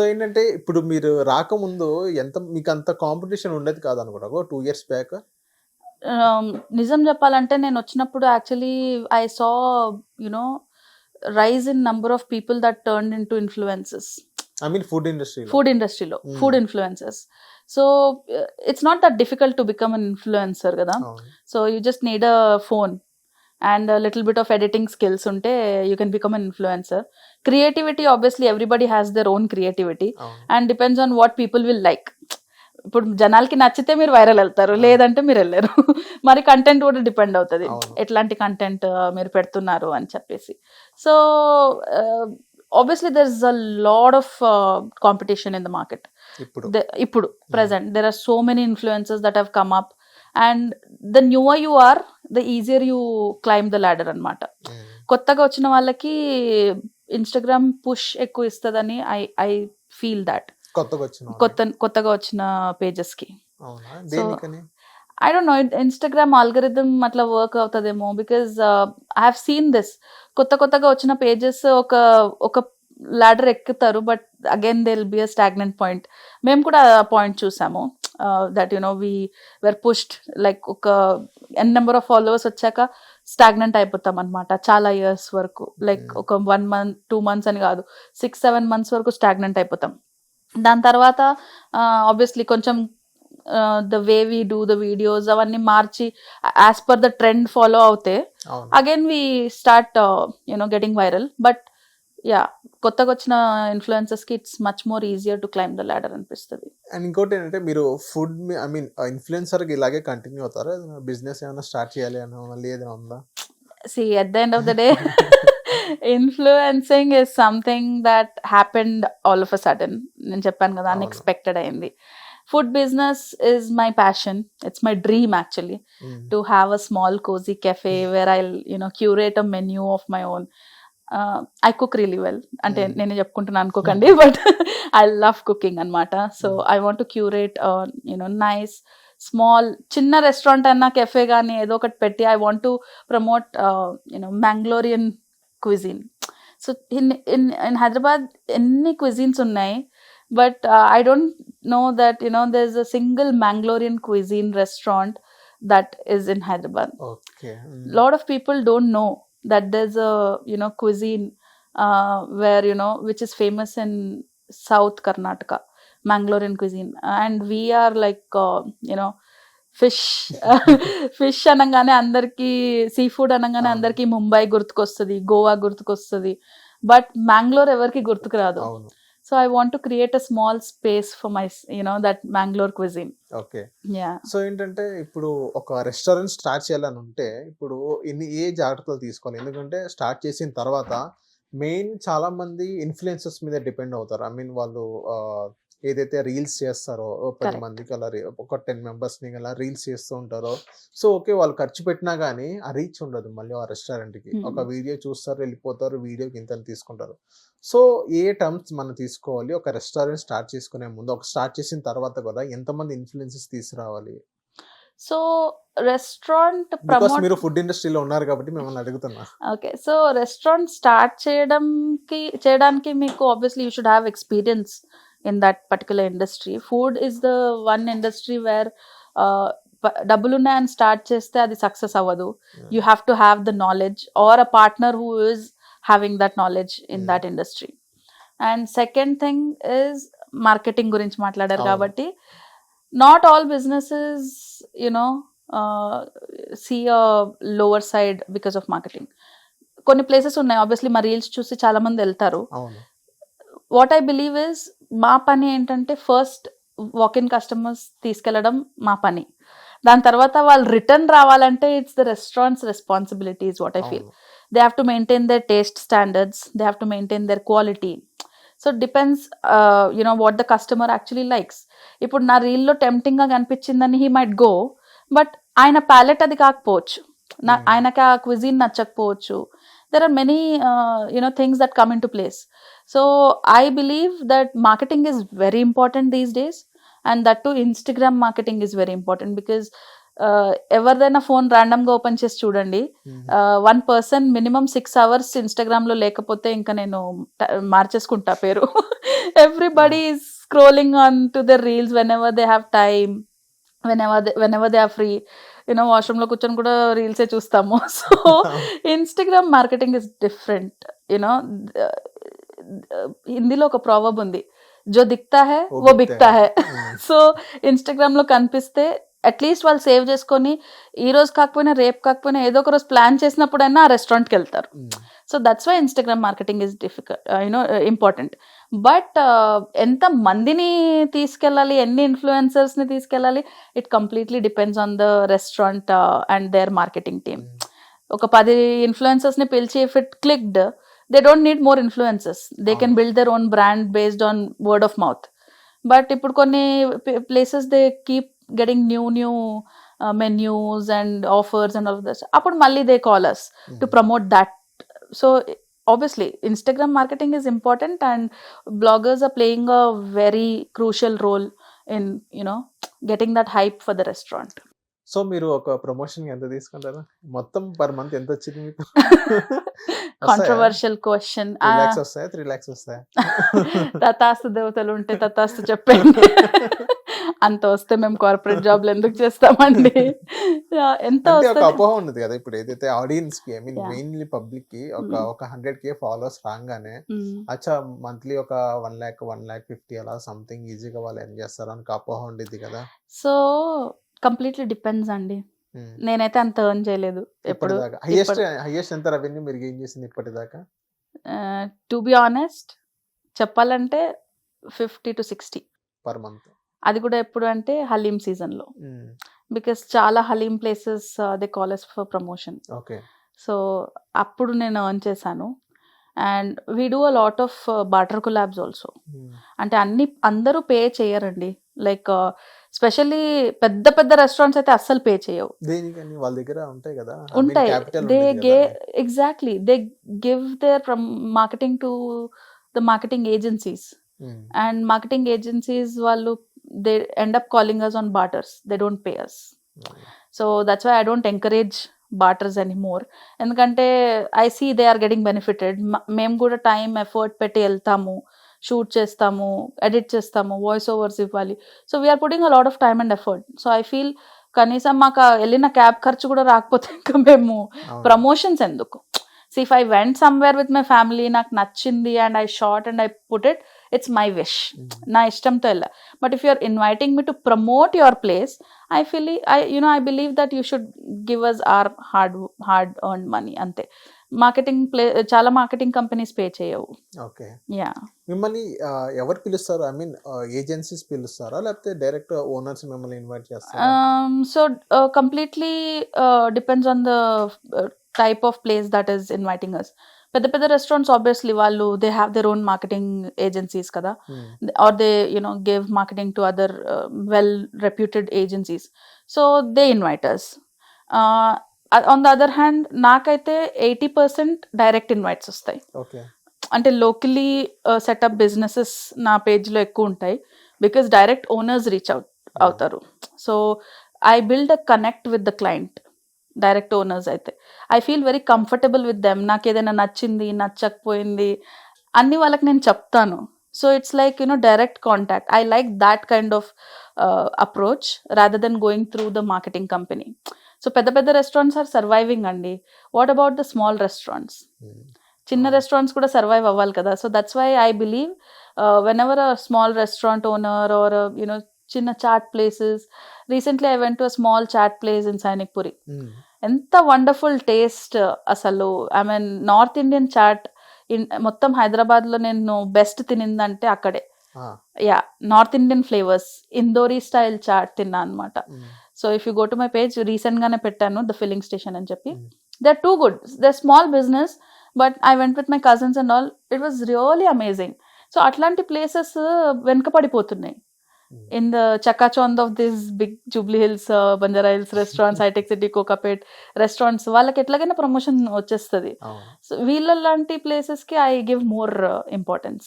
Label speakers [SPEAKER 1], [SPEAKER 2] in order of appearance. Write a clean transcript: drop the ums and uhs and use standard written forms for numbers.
[SPEAKER 1] So ఏంటంటే ఇప్పుడు మీరు రాకముందు మీకంత కాంపిటీషన్ ఉండేది కాదనుకుంటా. ఒక 2 ఇయర్స్ బ్యాక్.
[SPEAKER 2] నిజం చెప్పాలంటే నేనొచ్చినప్పుడు actually I saw no rise in number of people that turned into influencers.
[SPEAKER 1] I mean food ఇండస్ట్రీలో.
[SPEAKER 2] ఫుడ్ ఇండస్ట్రీలో food influencers. So it's not that difficult to become an influencer కదా.
[SPEAKER 1] అవును.
[SPEAKER 2] So you just need a phone and little bit of editing skills ఉంటే you can become an influencer. Creativity obviously everybody has their own creativity
[SPEAKER 1] అవును.
[SPEAKER 2] And depends on what people will like. ఇప్పుడు జనాలకి నచ్చితే మీరు viral వెళ్తారు, లేదంటే మీరు వెళ్ళారు. మరి కంటెంట్ కూడా డిపెండ్ అవుతుంది,
[SPEAKER 1] అవును.
[SPEAKER 2] ఎట్లాంటి కంటెంట్ మీరు పెడుతున్నారు అని చెప్పేసి. So obviously there is a lot of competition in the market ఇప్పుడు present. There are so many influencers that have come up and the newer you are the easier you climb the ladder అనమాట. కొత్తగా వచ్చిన వాళ్ళకి Instagram push ఎక్కువ ఇస్తుందని I feel that. కొత్తగా వచ్చిన pages కి. So I don't know, Instagram algorithm అట్లా వర్క్ అవుతుందేమో. Because I have seen this. కొత్తగా వచ్చిన పేజెస్ ఒక లాడర్ ఎక్కుతారు, but again they will be a stagnant point. మేము కూడా ఆ పాయింట్ చూసాము, that we were pushed like ఒక ఎన్ నెంబర్ ఆఫ్ ఫాలోవర్స్ వచ్చాక స్టాగ్నెంట్ అయిపోతాం అనమాట చాలా ఇయర్స్ వరకు. లైక్ ఒక 1 month 2 months అని కాదు, 6-7 months వరకు స్టాగ్నెంట్ అయిపోతాం. దాని తర్వాత ఆబ్వియస్లీ కొంచెం the way we do the videos అవన్నీ మార్చి as per the trend follow అవుతే again we start getting viral. But yeah, కొత్తగా వచ్చిన ఇన్ఫ్లుయెన్సర్స్ కి it's much more easier to climb the ladder అనిపిస్తుంది.
[SPEAKER 1] అండ్ ఇంకోటి ఏంటంటే మీరు ఫుడ్ ఐ మీన్ ఇన్ఫ్లుయెన్సర్ కి ఇలాగే కంటిన్యూ అవుతారా? బిజినెస్ ఏమైనా స్టార్ట్ చేయాలి అని మళ్ళీ ఏదైనా ఉందా?
[SPEAKER 2] See, at the end of the day, influencing is something that happened all of a sudden. నేను చెప్పాను కదా, unexpected అయింది. Food business is my passion. It's my dream actually, to have a small cozy cafe where I'll curate a menu of my own. I cook really well. అంటే నేను చెప్పుకుంటున్నాను అనుకోకండి, but I love cooking అన్నమాట. So I want to curate nice small చిన్న restaurant అన్నా, café కానీ ఏదో ఒకటి పెట్టి I want to promote Mangalorean cuisine. So in Hyderabad ఎన్ని క్విజిన్స్ ఉన్నాయి, but I don't know that there is a single Mangalorian cuisine restaurant that is in Hyderabad.
[SPEAKER 1] Okay.
[SPEAKER 2] Lot of people don't know that there's a cuisine where which is famous in South Karnataka, Mangalorean cuisine, and we are like fish అనగానే అందరికి, sea food అనగానే అందరికి ముంబై గుర్తుకొస్తుంది, గోవా గుర్తుకొస్తుంది, but Mangalore ఎవరికి గుర్తుకు రాదు. So I want to create a small space for my that Mangalore cuisine.
[SPEAKER 1] Okay. So ఏంటంటే ఇప్పుడు ఒక రెస్టారెంట్ స్టార్ట్ చేయాలని ఉంటే ఇప్పుడు ఏ జాగ్రత్తలు తీసుకోవాలి? ఎందుకంటే స్టార్ట్ చేసిన తర్వాత మెయిన్ చాలా మంది ఇన్ఫ్లుయెన్సర్స్ మీద డిపెండ్ అవుతారు. ఐ మీన్ వాళ్ళు ఏదైతే రీల్స్ చేస్తారో 10 మందికి అలా ఒక 10 మెంబర్స్ని అలా రీల్స్ చేస్తూ ఉంటారో, సో ఓకే, వాళ్ళు ఖర్చు పెట్టినా కానీ ఆ రీచ్ ఉండదు మళ్ళీ ఆ రెస్టారెంట్కి. ఒక వీడియో చూస్తారు, వెళ్ళిపోతారు, వీడియోకి ఇంత తీసుకుంటారు. సో ఏ టర్మ్స్ మనం తీసుకోవాలి ఒక రెస్టారెంట్ స్టార్ట్ చేసుకునే ముందు? ఒక స్టార్ట్ చేసిన తర్వాత కూడా ఎంతమంది ఇన్ఫ్లుయెన్సర్స్ తీసుకురావాలి?
[SPEAKER 2] సో రెస్టారెంట్
[SPEAKER 1] మీరు ఫుడ్ ఇండస్ట్రీలో ఉన్నారు కాబట్టి మిమ్మల్ని అడుగుతున్నా.
[SPEAKER 2] ఓకే. సో రెస్టారెంట్ స్టార్ట్ చేయడానికి మీకు obviously you should have experience in that particular industry. Food is the one industry where డబ్బులు ఉన్నాయని స్టార్ట్ చేస్తే అది సక్సెస్ అవ్వదు. You have to have the knowledge or a partner who is having that knowledge in that industry. And second thing is marketing గురించి మాట్లాడారు కాబట్టి, not all businesses see a lower side because of marketing. కొన్ని places ఉన్నాయి, obviously మా reels చూసి చాలా మంది వెళ్తారు. వాట్ ఐ బిలీవ్ ఇస్, మా పని ఏంటంటే ఫస్ట్ వాక్-ఇన్ కస్టమర్స్ తీసుకెళ్లడం మా పని. దాని తర్వాత వాళ్ళు రిటర్న్ రావాలంటే it's the restaurants responsibility is what I feel. They have to maintain their taste standards, they have to maintain their quality. So depends what the customer actually likes. ఇప్పుడు నా రీల్లో టెంప్టింగ్గా కనిపించిందని he might go, but ఆయన palette అది కాకపోవచ్చు, ఆయనకి ఆ cuisine నచ్చకపోవచ్చు. There are many things that come into place. So I believe that marketing is very important these days, and that too Instagram marketing is very important, because ఎవరిదైనా phone ర్యాండమ్గా open చేసి చూడండి, 1 person minimum 6 hours ఇన్స్టాగ్రామ్లో లేకపోతే ఇంకా నేను మార్చేసుకుంటా పేరు. Everybody is scrolling on to the reels whenever they have time, whenever they are free. You know వాష్రూమ్లో కూర్చొని కూడా రీల్సే చూస్తాము. So Instagram marketing is different. You know హిందీలో ఒక ప్రావర్బ్ ఉంది, జో దిక్తా హై వో బిక్తా హై. సో ఇన్స్టాగ్రామ్లో కనిపిస్తే అట్లీస్ట్ వాళ్ళు సేవ్ చేసుకొని ఈ రోజు కాకపోయినా రేపు కాకపోయినా ఏదో ఒక రోజు ప్లాన్ చేసినప్పుడైనా ఆ రెస్టారెంట్కి వెళ్తారు. So that's why Instagram marketing is difficult, you know important. But ఎంత మందిని తీసుకెళ్ళాలి, ఎన్ని ఇన్ఫ్లుయెన్సర్స్ని తీసుకెళ్ళాలి, it completely depends on the restaurant and their marketing team. ఒక 10 ఇన్ఫ్లుయెన్సర్స్ని పిలిచి if it clicked, they don't need more influencers. They can build their own brand based on word of mouth. But ఇప్పుడు కొన్ని places they keep getting new menus and offers and all of this. అప్పుడు మళ్ళీ they call us to promote that. So obviously Instagram marketing is important and bloggers are playing a very crucial role in, you know, getting that hype for the restaurant.
[SPEAKER 1] So మీరు ఒక promotion ఎంత తీసుకుంటారు? మొత్తం per month ఎంత వచ్చింది మీకు?
[SPEAKER 2] Controversial question.
[SPEAKER 1] 2 lakhs వస్తాయా? 3 lakhs వస్తాయా?
[SPEAKER 2] తతాస్తు దేవతలు ఉంటే తతాస్తు చెప్పండి. అంత వస్తే మేము కార్పొరేట్ జాబ్లు ఎందుకు చేస్తామండి? ఎంత
[SPEAKER 1] అంటే ఒక
[SPEAKER 2] వస్తుంది?
[SPEAKER 1] అపోహ ఉన్నది కదా, ఇప్పుడు ఏదైతే ఆడియన్స్ కి, ఐ మీన్ మెయిన్లీ పబ్లిక్ కి ఒక 100K ఫాలోవర్స్ రాగానే అచ్చా మంత్లీ ఒక 1 lakh 1,50,000 అలా సంథింగ్ ఈజీగా వాళ్ళు ఎర్న్ చేస్తారు అని అపోహ ఉండేది కదా.
[SPEAKER 2] సో కంప్లీట్లీ డిపెండ్స్ అండి. నేనైతే అంత ఎర్న్ చేయలేదు ఎప్పుడు.
[SPEAKER 1] ఇప్పటిదాకా హైయెస్ట్ ఎంత రెవెన్యూ మీరు గెయిన్ చేసింది ఇప్పటిదాకా?
[SPEAKER 2] టు బి ఆనెస్ట్ చెప్పాలంటే 50 to 60
[SPEAKER 1] పర్ మంత్.
[SPEAKER 2] అది కూడా ఎప్పుడు అంటే హలీం సీజన్లో, బికాస్ చాలా haleem places they call us for promotion.
[SPEAKER 1] Okay.
[SPEAKER 2] So అప్పుడు నేను ఎర్న్ చేశాను. And we do a lot of barter collapse also. అంటే అందరూ పే చేయరండి. లైక్ స్పెషల్లీ పెద్ద పెద్ద రెస్టారెంట్స్ అయితే అస్సలు పే చేయవు.
[SPEAKER 1] దేనికని వాళ్ళ దగ్గర ఉంటాయి కదా,
[SPEAKER 2] ఉంటాయి. Exactly they give their marketing to the marketing agencies. And marketing agencies వాళ్ళు they end up calling us on barters. They don't pay us. So that's why I don't encourage barters anymore. ఎందుకంటే I see they are getting benefited. మేము కూడా time effort పెట్టి వెళ్తాము, shoot చేస్తాము, edit చేస్తాము, voice overs ఇవ్వాలి. So we are putting a lot of time and effort. So I feel కనీసం మాకు వెళ్ళిన క్యాబ్ ఖర్చు కూడా రాకపోతే ఇంకా మేము ప్రమోషన్స్ ఎందుకు? See, if I went somewhere with my family, నాకు నచ్చింది and I shot and I put it, it's my wish. నా ఇష్టంతో వెళ్ళా. But if you're inviting me to promote your place, I believe that you should give us our hard earned money. అంతే. చాలా marketing companies pay చేయవు.
[SPEAKER 1] Okay.
[SPEAKER 2] Yeah.
[SPEAKER 1] మిమ్మల్ని ఎవరు పిలుస్తారు? I mean agencies పిలుస్తారా లేకపోతే డైరెక్ట్ ఓనర్స్ మిమ్మల్ని ఇన్వైట్ చేస్తారా?
[SPEAKER 2] So completely depends on the type of place that is inviting us. పెద్ద రెస్టారెంట్స్ ఆబ్వియస్లీ వాళ్ళు they have their own marketing agencies కదా, or they give marketing to other well reputed agencies. So they invite us. On the other hand నాకైతే 80% direct invites వస్తాయి. అంటే locally setup businesses నా పేజ్లో ఎక్కువ ఉంటాయి, బికాస్ డైరెక్ట్ ఓనర్స్ రీచ్ అవుతారు. So I build a connect with the client. Direct owners అయితే I feel very comfortable with them. నాకు ఏదైనా నచ్చింది, నచ్చకపోయింది అన్ని వాళ్ళకి నేను చెప్తాను. So it's like direct contact. I like that kind of approach rather than going through the marketing company. So పెద్ద రెస్టారెంట్స్ ఆర్ సర్వైవింగ్ అండి. What about the small restaurants? చిన్న రెస్టారెంట్స్ కూడా సర్వైవ్ అవ్వాలి కదా. So that's why I believe whenever a small restaurant owner or చిన్న chaat places. Recently I went to a small chaat place in Sainikpuri. ఎంత wonderful taste అసలు. I mean north Indian chaat మొత్తం హైదరాబాద్లో నేను బెస్ట్ తినిందంటే అక్కడే. Yeah, north Indian flavours, Indori style chaat తిన్నా అనమాట. So if you go to my page, రీసెంట్గానే పెట్టాను ద ఫిల్లింగ్ స్టేషన్ అని చెప్పి. They are too good. They small business but I went with my cousins and all. It was really amazing. So అట్లాంటి places వెనుకపడిపోతున్నాయి. In the chakachond of these big Jubilee Hills, Banjara Hills restaurants, High Tech City, Kokapet restaurants, వాళ్ళకి ఎట్లాగైనా promotion వచ్చేస్తుంది. So వీళ్ళ లాంటి ప్లేసెస్కి I give more importance.